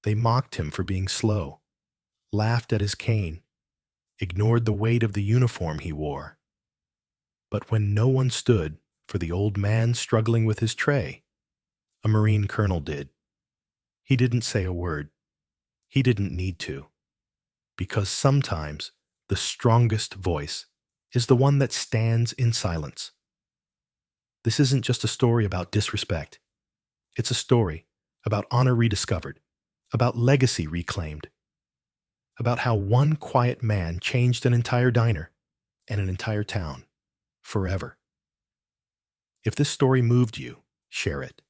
They mocked him for being slow, laughed at his cane, ignored the weight of the uniform he wore. But when no one stood for the old man struggling with his tray, a Marine colonel did. He didn't say a word. He didn't need to, because sometimes the strongest voice is the one that stands in silence. This isn't just a story about disrespect. It's a story about honor rediscovered, about legacy reclaimed, about how one quiet man changed an entire diner and an entire town forever. If this story moved you, share it.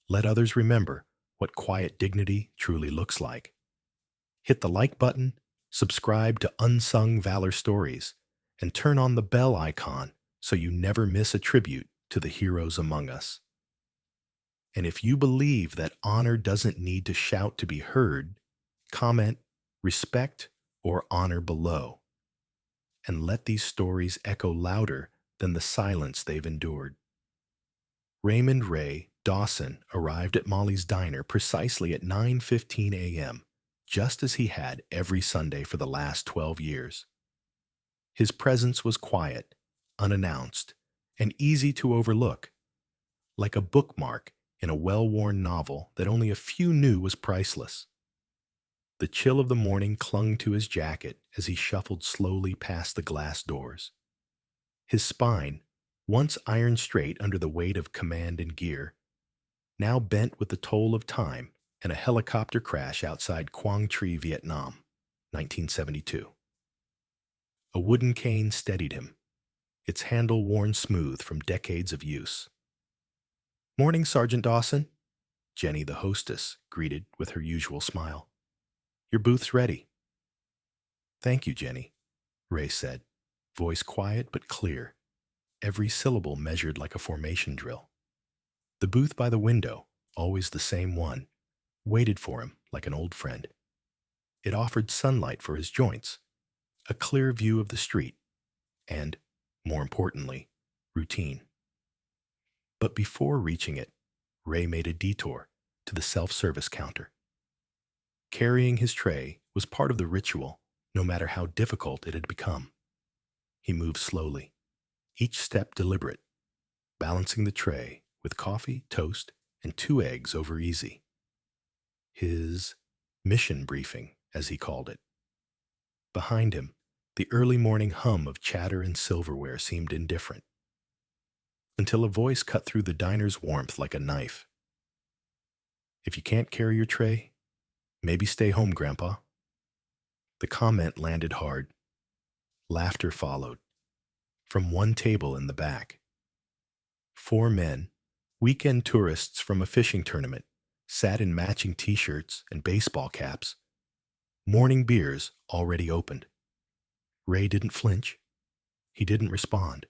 Let others remember what quiet dignity truly looks like. Hit the like button, subscribe to Unsung Valor Stories, and turn on the bell icon so you never miss a tribute to the heroes among us. And if you believe that honor doesn't need to shout to be heard, comment respect or honor below, and let these stories echo louder than the silence they've endured. Raymond Ray Dawson arrived at Molly's diner precisely at 9:15 a.m., just as he had every Sunday for the last 12 years. His presence was quiet, unannounced, and easy to overlook, like a bookmark in a well-worn novel that only a few knew was priceless. The chill of the morning clung to his jacket as he shuffled slowly past the glass doors. His spine, once iron straight under the weight of command and gear, now bent with the toll of time and a helicopter crash outside Quang Tri, Vietnam, 1972. A wooden cane steadied him, its handle worn smooth from decades of use. "Morning, Sergeant Dawson," Jenny, the hostess, greeted with her usual smile. "Your booth's ready." "Thank you, Jenny," Ray said, voice quiet but clear, every syllable measured like a formation drill. The booth by the window, always the same one, waited for him like an old friend. It offered sunlight for his joints, a clear view of the street, and, more importantly, routine. But before reaching it, Ray made a detour to the self-service counter. Carrying his tray was part of the ritual, no matter how difficult it had become. He moved slowly, each step deliberate, balancing the tray with coffee, toast, and 2 eggs over easy. His mission briefing, as he called it. Behind him, the early morning hum of chatter and silverware seemed indifferent, until a voice cut through the diner's warmth like a knife. "If you can't carry your tray, maybe stay home, Grandpa." The comment landed hard. Laughter followed, from one table in the back. 4 men, weekend tourists from a fishing tournament, sat in matching t-shirts and baseball caps, morning beers already opened. Ray didn't flinch. He didn't respond.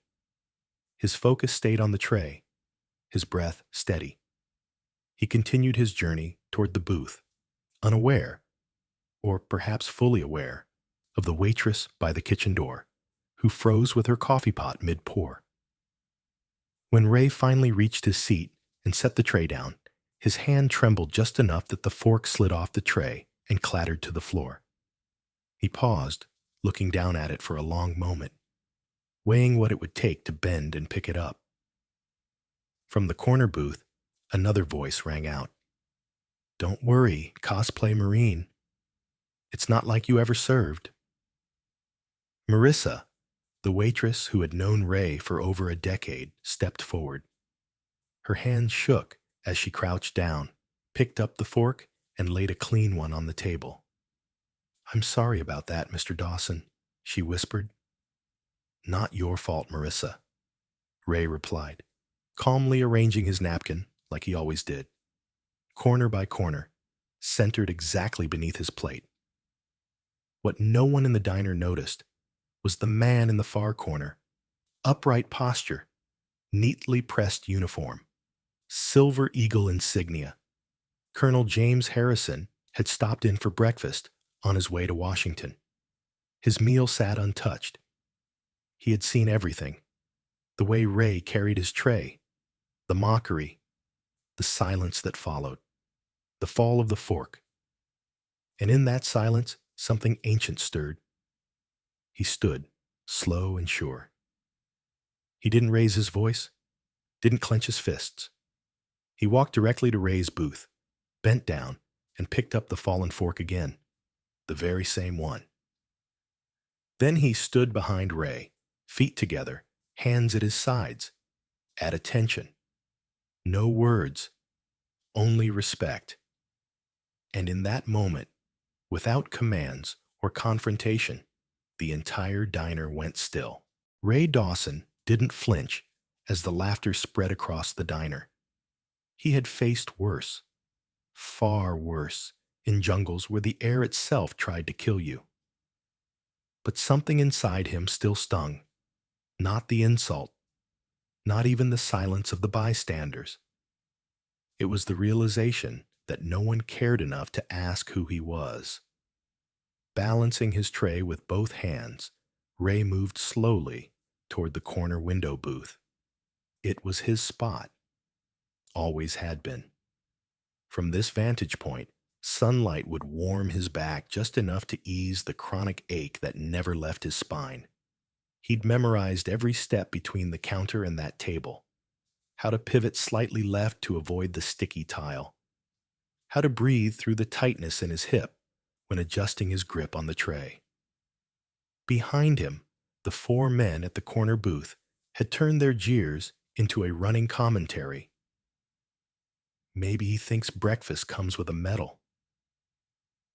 His focus stayed on the tray, his breath steady. He continued his journey toward the booth, unaware, or perhaps fully aware, of the waitress by the kitchen door, who froze with her coffee pot mid-pour. When Ray finally reached his seat and set the tray down, his hand trembled just enough that the fork slid off the tray and clattered to the floor. He paused, looking down at it for a long moment, weighing what it would take to bend and pick it up. From the corner booth, another voice rang out. "Don't worry, cosplay Marine. It's not like you ever served." Marissa, the waitress who had known Ray for over a decade, stepped forward. Her hands shook as she crouched down, picked up the fork, and laid a clean one on the table. "I'm sorry about that, Mr. Dawson," she whispered. "Not your fault, Marissa," Ray replied, calmly arranging his napkin like he always did, corner by corner, centered exactly beneath his plate. What no one in the diner noticed was the man in the far corner, upright posture, neatly pressed uniform, silver eagle insignia. Colonel James Harrison had stopped in for breakfast on his way to Washington. His meal sat untouched. He had seen everything: the way Ray carried his tray, the mockery, the silence that followed, the fall of the fork, And in that silence, something ancient stirred. He stood, slow and sure. He didn't raise his voice, didn't clench his fists. He walked directly to Ray's booth, bent down, and picked up the fallen fork again, the very same one. Then he stood behind Ray, feet together, hands at his sides, at attention. No words, only respect. And in that moment, without commands or confrontation, the entire diner went still. Ray Dawson didn't flinch as the laughter spread across the diner. He had faced worse, far worse, in jungles where the air itself tried to kill you. But something inside him still stung. Not the insult, not even the silence of the bystanders. It was the realization that no one cared enough to ask who he was. Balancing his tray with both hands, Ray moved slowly toward the corner window booth. It was his spot. Always had been. From this vantage point, sunlight would warm his back just enough to ease the chronic ache that never left his spine. He'd memorized every step between the counter and that table. How to pivot slightly left to avoid the sticky tile. How to breathe through the tightness in his hip when adjusting his grip on the tray. Behind him, the four men at the corner booth had turned their jeers into a running commentary. Maybe he thinks breakfast comes with a medal.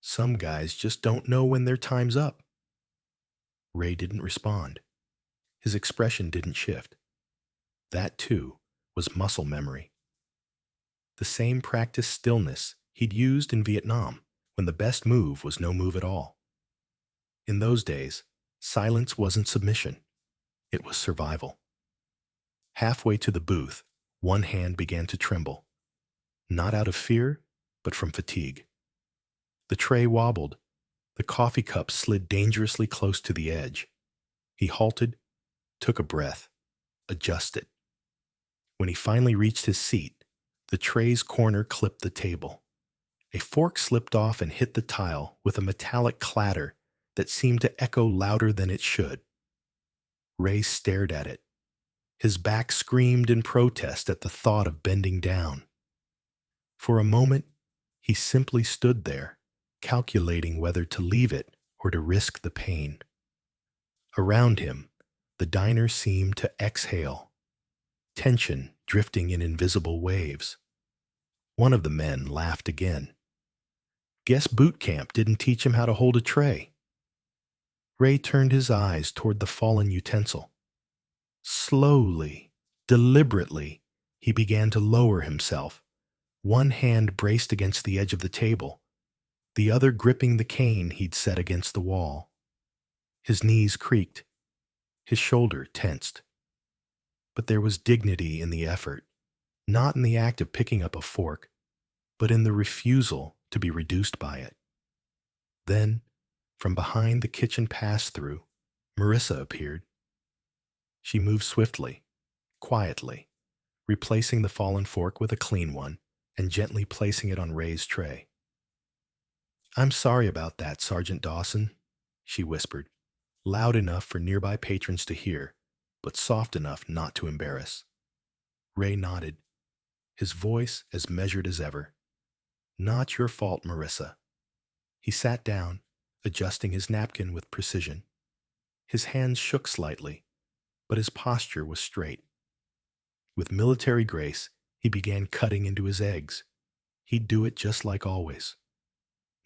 Some guys just don't know when their time's up. Ray didn't respond. His expression didn't shift. That, too, was muscle memory. The same practiced stillness he'd used in Vietnam when the best move was no move at all. In those days, silence wasn't submission. It was survival. Halfway to the booth, one hand began to tremble. Not out of fear, but from fatigue. The tray wobbled. The coffee cup slid dangerously close to the edge. He halted, took a breath, adjusted. When he finally reached his seat, the tray's corner clipped the table. A fork slipped off and hit the tile with a metallic clatter that seemed to echo louder than it should. Ray stared at it. His back screamed in protest at the thought of bending down. For a moment, he simply stood there, calculating whether to leave it or to risk the pain. Around him, the diner seemed to exhale, tension drifting in invisible waves. One of the men laughed again. Guess boot camp didn't teach him how to hold a tray. Ray turned his eyes toward the fallen utensil. Slowly, deliberately, he began to lower himself, one hand braced against the edge of the table, the other gripping the cane he'd set against the wall. His knees creaked. His shoulder tensed. But there was dignity in the effort, not in the act of picking up a fork, but in the refusal to be reduced by it. Then, from behind the kitchen pass-through, Marissa appeared. She moved swiftly, quietly, replacing the fallen fork with a clean one and gently placing it on Ray's tray. "I'm sorry about that, Sergeant Dawson," she whispered, loud enough for nearby patrons to hear, but soft enough not to embarrass. Ray nodded, his voice as measured as ever. "Not your fault, Marissa." He sat down, adjusting his napkin with precision. His hands shook slightly, but his posture was straight. With military grace, he began cutting into his eggs. He'd do it just like always,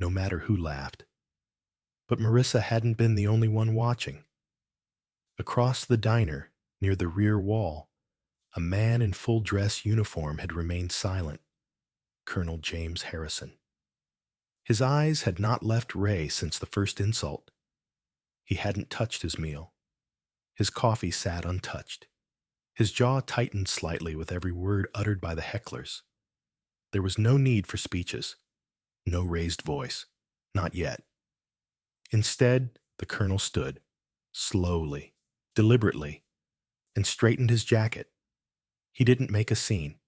no matter who laughed. But Marissa hadn't been the only one watching. Across the diner, near the rear wall, a man in full dress uniform had remained silent. Colonel James Harrison. His eyes had not left Ray since the first insult. He hadn't touched his meal. His coffee sat untouched. His jaw tightened slightly with every word uttered by the hecklers. There was no need for speeches, no raised voice, not yet. Instead, the colonel stood, slowly, deliberately, and straightened his jacket. He didn't make a scene.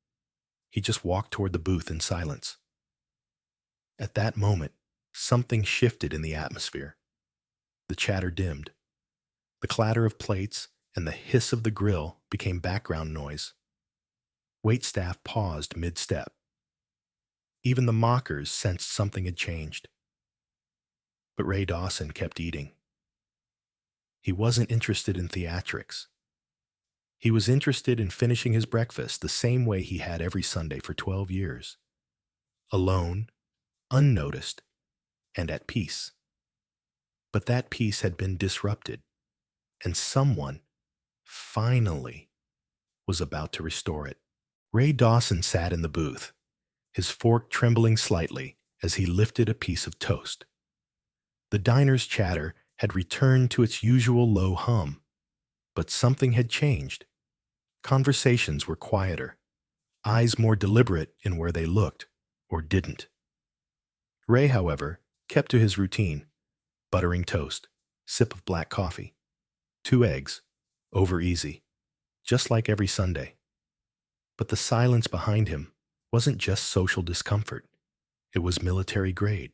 He just walked toward the booth in silence. At that moment, something shifted in the atmosphere. The chatter dimmed. The clatter of plates and the hiss of the grill became background noise. Waitstaff paused mid-step. Even the mockers sensed something had changed. But Ray Dawson kept eating. He wasn't interested in theatrics. He was interested in finishing his breakfast the same way he had every Sunday for 12 years. Alone, unnoticed, and at peace. But that peace had been disrupted, and someone, finally, was about to restore it. Ray Dawson sat in the booth, his fork trembling slightly as he lifted a piece of toast. The diner's chatter had returned to its usual low hum, but something had changed. Conversations were quieter, eyes more deliberate in where they looked or didn't. Ray, however, kept to his routine: buttering toast, sip of black coffee, 2 eggs, over easy, just like every Sunday. But the silence behind him wasn't just social discomfort. It was military grade.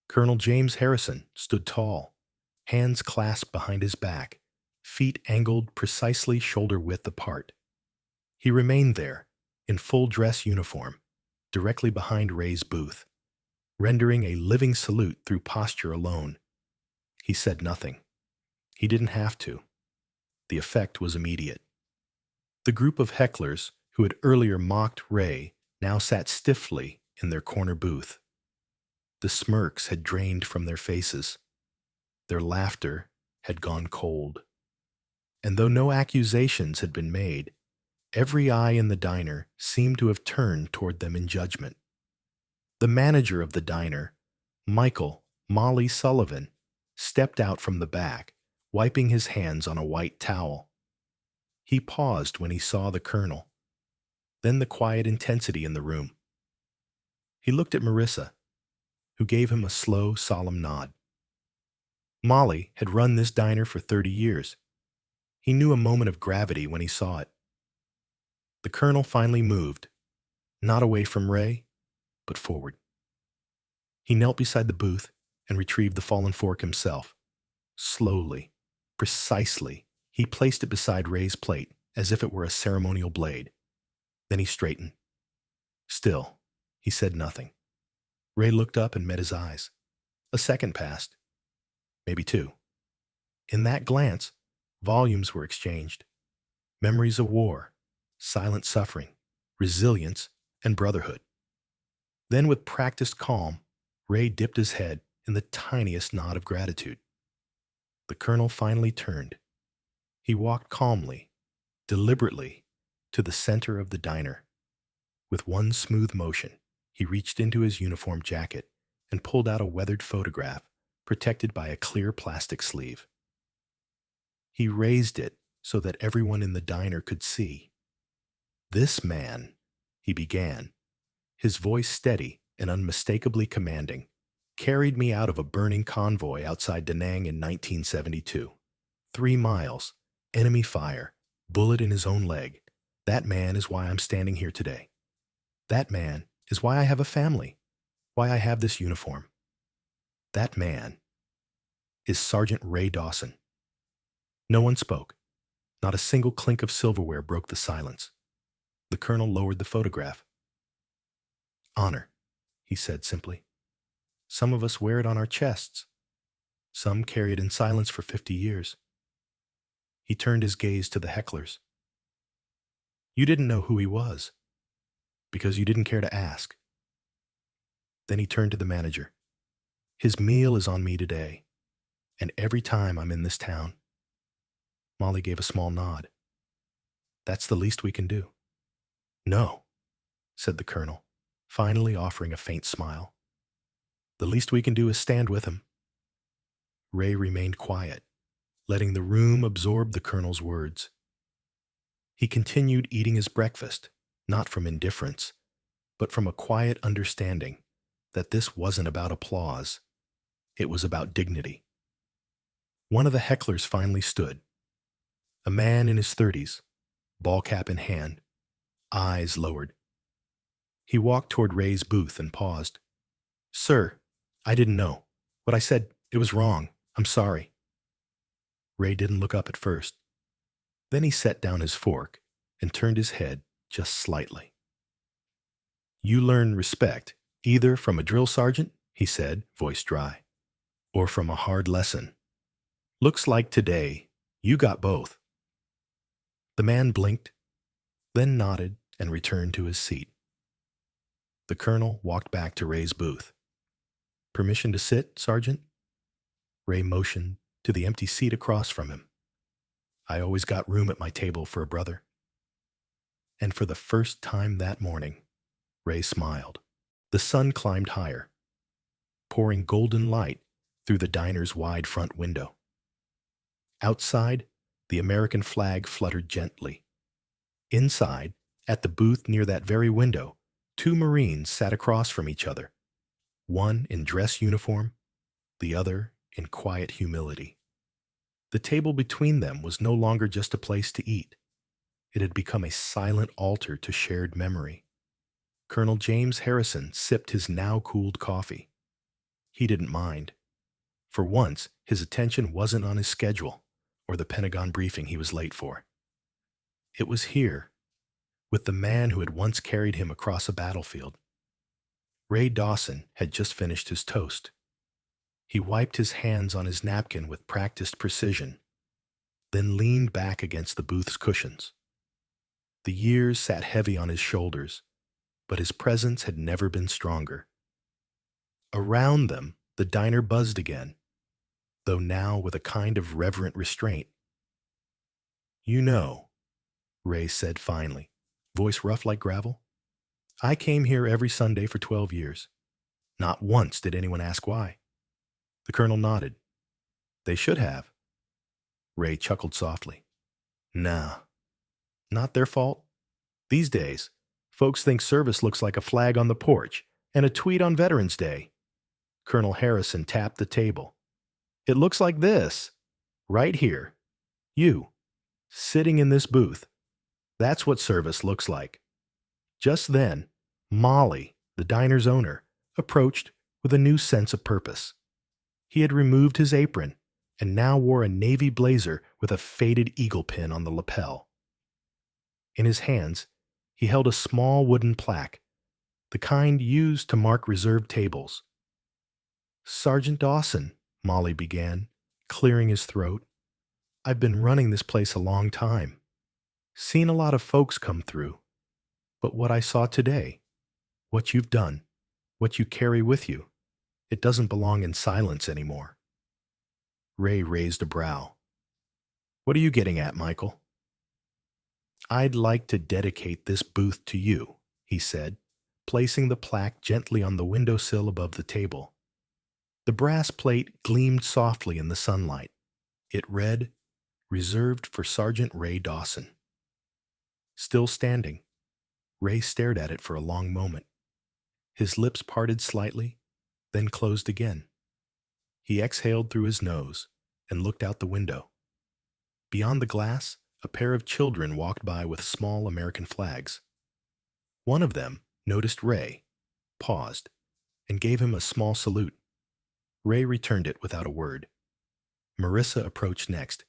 Colonel James Harrison stood tall, hands clasped behind his back, feet angled precisely shoulder-width apart. He remained there, in full dress uniform, directly behind Ray's booth, rendering a living salute through posture alone. He said nothing. He didn't have to. The effect was immediate. The group of hecklers who had earlier mocked Ray now sat stiffly in their corner booth. The smirks had drained from their faces. Their laughter had gone cold. And though no accusations had been made, every eye in the diner seemed to have turned toward them in judgment. The manager of the diner, Michael "Molly" Sullivan, stepped out from the back, wiping his hands on a white towel. He paused when he saw the colonel, then the quiet intensity in the room. He looked at Marissa, who gave him a slow, solemn nod. Molly had run this diner for 30 years. He knew a moment of gravity when he saw it. The colonel finally moved, not away from Ray, but forward. He knelt beside the booth and retrieved the fallen fork himself. Slowly, precisely, he placed it beside Ray's plate as if it were a ceremonial blade. Then he straightened. Still, he said nothing. Ray looked up and met his eyes. A second passed. Maybe 2. In that glance, volumes were exchanged. Memories of war, silent suffering, resilience, and brotherhood. Then, with practiced calm, Ray dipped his head in the tiniest nod of gratitude. The colonel finally turned. He walked calmly, deliberately, to the center of the diner. With one smooth motion, he reached into his uniform jacket and pulled out a weathered photograph protected by a clear plastic sleeve. He raised it so that everyone in the diner could see. "This man," he began, his voice steady and unmistakably commanding, "carried me out of a burning convoy outside Da Nang in 1972. 3 miles, enemy fire, bullet in his own leg. That man is why I'm standing here today. That man is why I have a family, why I have this uniform. That man is Sergeant Ray Dawson." No one spoke. Not a single clink of silverware broke the silence. The colonel lowered the photograph. "Honor," he said simply. "Some of us wear it on our chests. Some carry it in silence for 50 years. He turned his gaze to the hecklers. "You didn't know who he was, because you didn't care to ask." Then he turned to the manager. "His meal is on me today, and every time I'm in this town." Molly gave a small nod. "That's the least we can do." "No," said the colonel, finally offering a faint smile. "The least we can do is stand with him." Ray remained quiet, letting the room absorb the colonel's words. He continued eating his breakfast, not from indifference, but from a quiet understanding that this wasn't about applause. It was about dignity. One of the hecklers finally stood. A man in his 30s, ball cap in hand, eyes lowered. He walked toward Ray's booth and paused. "Sir, I didn't know. What I said, it was wrong. I'm sorry. Ray didn't look up at first. Then he set down his fork and turned his head just slightly. You learn respect either from a drill sergeant, he said, voice dry, or from a hard lesson. Looks like today you got both. The man blinked, then nodded and returned to his seat. The colonel walked back to Ray's booth. Permission to sit, Sergeant? Ray motioned to the empty seat across from him. I always got room at my table for a brother. And for the first time that morning, Ray smiled. The sun climbed higher, pouring golden light through the diner's wide front window. Outside, the American flag fluttered gently. Inside, at the booth near that very window, two Marines sat across from each other, one in dress uniform, the other in quiet humility. The table between them was no longer just a place to eat. It had become a silent altar to shared memory. Colonel James Harrison sipped his now-cooled coffee. He didn't mind. For once, his attention wasn't on his schedule or the Pentagon briefing he was late for. It was here, with the man who had once carried him across a battlefield. Ray Dawson had just finished his toast. He wiped his hands on his napkin with practiced precision, then leaned back against the booth's cushions. The years sat heavy on his shoulders, but his presence had never been stronger. Around them, the diner buzzed again, though now with a kind of reverent restraint. You know, Ray said finally, voice rough like gravel, I came here every Sunday for 12 years. Not once did anyone ask why. The colonel nodded. They should have. Ray chuckled softly. Nah, not their fault. These days, folks think service looks like a flag on the porch and a tweet on Veterans Day. Colonel Harrison tapped the table. It looks like this, right here. You, sitting in this booth. That's what service looks like. Just then, Molly, the diner's owner, approached with a new sense of purpose. He had removed his apron and now wore a navy blazer with a faded eagle pin on the lapel. In his hands, he held a small wooden plaque, the kind used to mark reserved tables. Sergeant Dawson, Molly began, clearing his throat. I've been running this place a long time. Seen a lot of folks come through. But what I saw today, what you've done, what you carry with you, it doesn't belong in silence anymore. Ray raised a brow. What are you getting at, Michael? I'd like to dedicate this booth to you, he said, placing the plaque gently on the windowsill above the table. The brass plate gleamed softly in the sunlight. It read, Reserved for Sergeant Ray Dawson. Still standing, Ray stared at it for a long moment. His lips parted slightly, then closed again. He exhaled through his nose and looked out the window. Beyond the glass, a pair of children walked by with small American flags. One of them noticed Ray, paused, and gave him a small salute. Ray returned it without a word. Marissa approached next,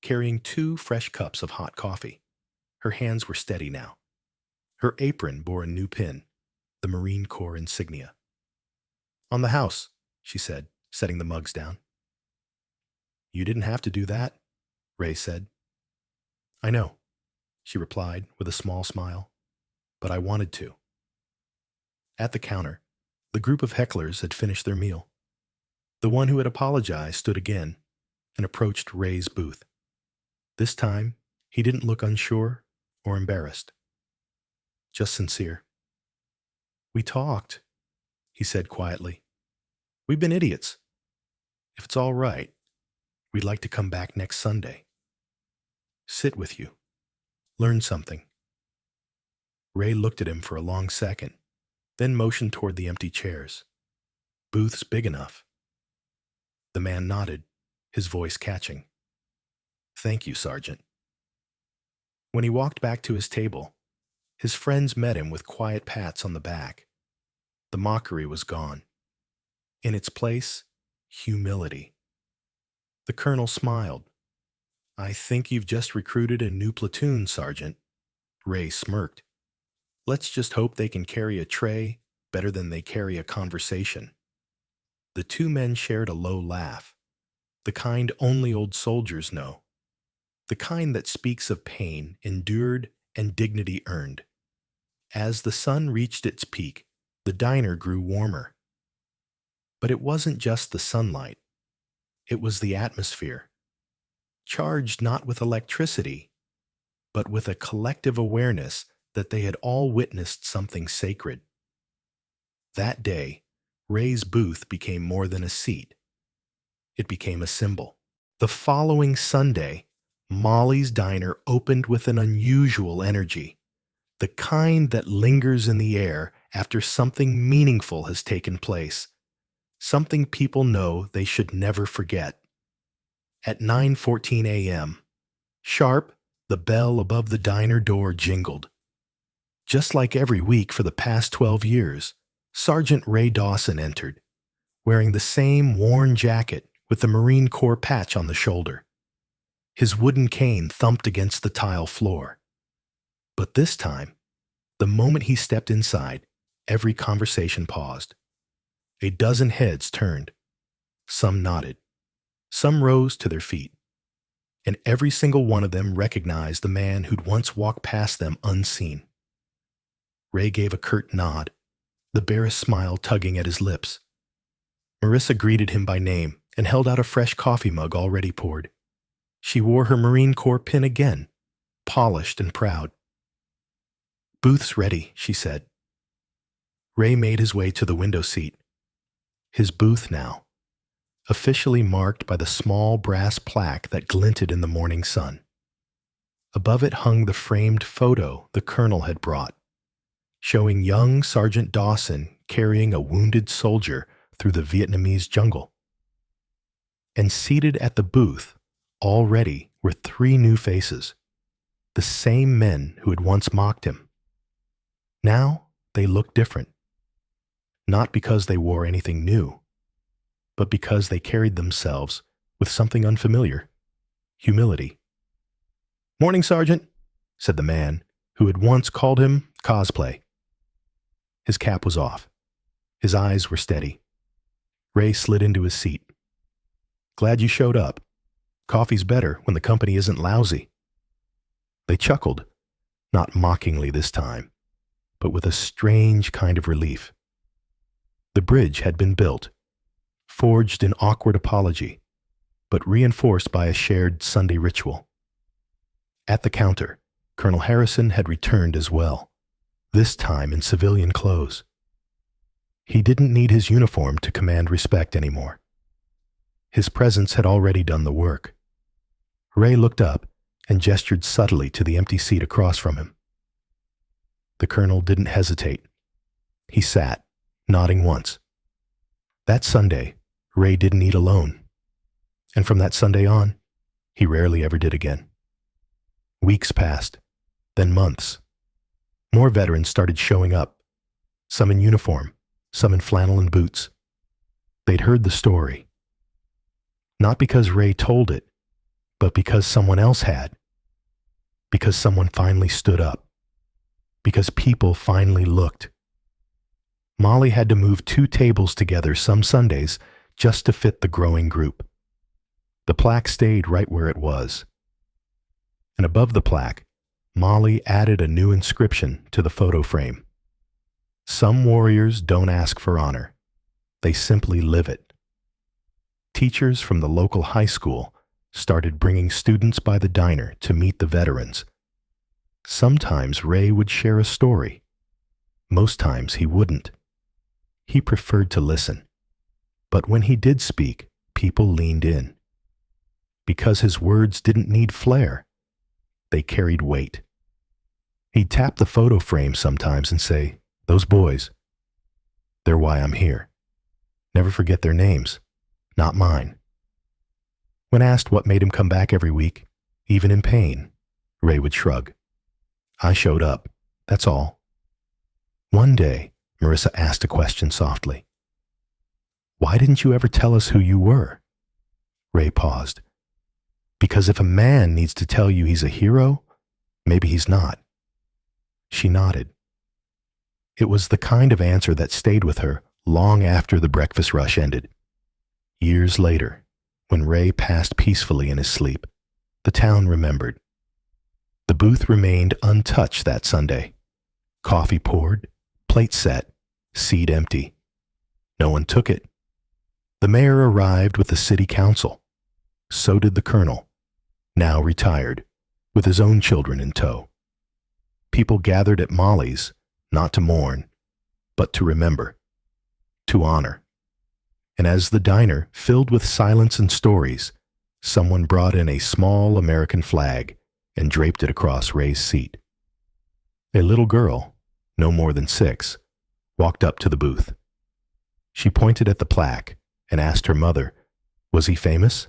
carrying 2 fresh cups of hot coffee. Her hands were steady now. Her apron bore a new pin, the Marine Corps insignia. On the house, she said, setting the mugs down. You didn't have to do that, Ray said. I know, she replied with a small smile, but I wanted to. At the counter, the group of hecklers had finished their meal. The one who had apologized stood again and approached Ray's booth. This time, he didn't look unsure or embarrassed. Just sincere. We talked, he said quietly. We've been idiots. If it's all right, we'd like to come back next Sunday. Sit with you. Learn something. Ray looked at him for a long second, then motioned toward the empty chairs. Booth's big enough. The man nodded, his voice catching. Thank you, Sergeant. When he walked back to his table, his friends met him with quiet pats on the back. The mockery was gone. In its place, humility. The colonel smiled. "I think you've just recruited a new platoon, Sergeant." Ray smirked. "Let's just hope they can carry a tray better than they carry a conversation." The two men shared a low laugh, the kind only old soldiers know, the kind that speaks of pain endured and dignity earned. As the sun reached its peak, the diner grew warmer. But it wasn't just the sunlight. It was the atmosphere, charged not with electricity, but with a collective awareness that they had all witnessed something sacred. That day, Ray's booth became more than a seat. It became a symbol. The following Sunday, Molly's Diner opened with an unusual energy, the kind that lingers in the air after something meaningful has taken place, something people know they should never forget. At 9:14 a.m., sharp, the bell above the diner door jingled. Just like every week for the past 12 years, Sergeant Ray Dawson entered, wearing the same worn jacket with the Marine Corps patch on the shoulder. His wooden cane thumped against the tile floor. But this time, the moment he stepped inside, every conversation paused. A dozen heads turned. Some nodded. Some rose to their feet. And every single one of them recognized the man who'd once walked past them unseen. Ray gave a curt nod, the barest smile tugging at his lips. Marissa greeted him by name and held out a fresh coffee mug already poured. She wore her Marine Corps pin again, polished and proud. "Booth's ready," she said. Ray made his way to the window seat. His booth now, officially marked by the small brass plaque that glinted in the morning sun. Above it hung the framed photo the colonel had brought, showing young Sergeant Dawson carrying a wounded soldier through the Vietnamese jungle. And seated at the booth, already, were three new faces, the same men who had once mocked him. Now they looked different, not because they wore anything new, but because they carried themselves with something unfamiliar: humility. "Morning, Sergeant," said the man who had once called him cosplay. His cap was off. His eyes were steady. Ray slid into his seat. "Glad you showed up. Coffee's better when the company isn't lousy." They chuckled, not mockingly this time, but with a strange kind of relief. The bridge had been built, forged in awkward apology, but reinforced by a shared Sunday ritual. At the counter, Colonel Harrison had returned as well, this time in civilian clothes. He didn't need his uniform to command respect anymore. His presence had already done the work. Ray looked up and gestured subtly to the empty seat across from him. The colonel didn't hesitate. He sat, nodding once. That Sunday, Ray didn't eat alone. And from that Sunday on, he rarely ever did again. Weeks passed, then months. More veterans started showing up, some in uniform, some in flannel and boots. They'd heard the story. Not because Ray told it, but because someone else had. Because someone finally stood up. Because people finally looked. Molly had to move 2 tables together some Sundays just to fit the growing group. The plaque stayed right where it was. And above the plaque, Molly added a new inscription to the photo frame. "Some warriors don't ask for honor. They simply live it." Teachers from the local high school started bringing students by the diner to meet the veterans. Sometimes Ray would share a story. Most times he wouldn't. He preferred to listen. But when he did speak, people leaned in. Because his words didn't need flair. They carried weight. He'd tap the photo frame sometimes and say, "Those boys, they're why I'm here. Never forget their names, not mine." When asked what made him come back every week, even in pain, Ray would shrug. "I showed up, that's all." One day, Marissa asked a question softly. Why didn't you ever tell us who you were? Ray paused. Because if a man needs to tell you he's a hero, maybe he's not. She nodded. It was the kind of answer that stayed with her long after the breakfast rush ended. Years later, when Ray passed peacefully in his sleep, the town remembered. The booth remained untouched that Sunday. Coffee poured, plate set, seat empty. No one took it. The mayor arrived with the city council. So did the colonel, now retired, with his own children in tow. People gathered at Molly's, not to mourn, but to remember, to honor. And as the diner filled with silence and stories, someone brought in a small American flag and draped it across Ray's seat. A little girl, no more than 6, walked up to the booth. She pointed at the plaque and asked her mother, "Was he famous?"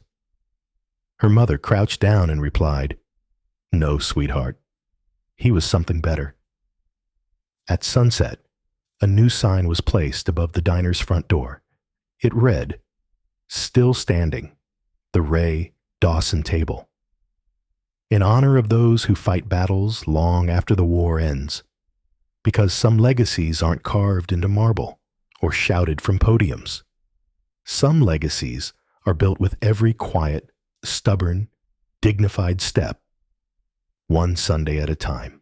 Her mother crouched down and replied, "No, sweetheart. He was something better." At sunset, a new sign was placed above the diner's front door. It read, "Still standing, the Ray Dawson Table." In honor of those who fight battles long after the war ends. Because some legacies aren't carved into marble or shouted from podiums. Some legacies are built with every quiet, stubborn, dignified step, one Sunday at a time.